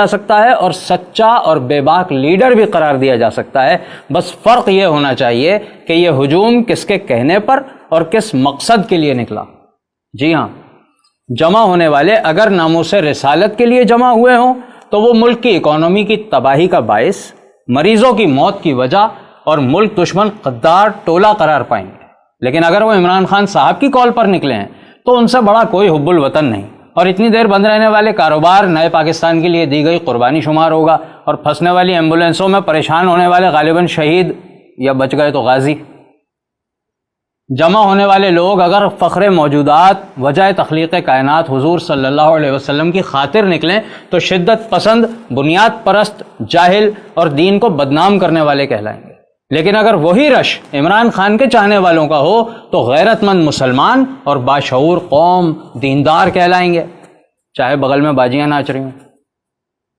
جا سکتا ہے اور سچا اور بے باک لیڈر بھی قرار دیا جا سکتا ہے. بس فرق یہ ہونا چاہیے کہ یہ ہجوم کس کے کہنے پر اور کس مقصد کے لیے نکلا. جی ہاں، جمع ہونے والے اگر ناموس رسالت کے لیے جمع ہوئے ہوں تو وہ ملک کی اکانومی کی تباہی کا باعث، مریضوں کی موت کی وجہ اور ملک دشمن غدار ٹولہ قرار پائیں گے. لیکن اگر وہ عمران خان صاحب کی کال پر نکلے ہیں تو ان سے بڑا کوئی حب الوطن نہیں، اور اتنی دیر بند رہنے والے کاروبار نئے پاکستان کے لیے دی گئی قربانی شمار ہوگا، اور پھنسنے والی ایمبولینسوں میں پریشان ہونے والے غالباً شہید یا بچ گئے تو غازی. جمع ہونے والے لوگ اگر فخر موجودات وجہ تخلیق کائنات حضور صلی اللہ علیہ وسلم کی خاطر نکلیں تو شدت پسند، بنیاد پرست، جاہل اور دین کو بدنام کرنے والے کہلائیں گے. لیکن اگر وہی رش عمران خان کے چاہنے والوں کا ہو تو غیرت مند مسلمان اور باشعور قوم، دیندار کہلائیں گے، چاہے بغل میں باجیاں ناچ رہی ہوں.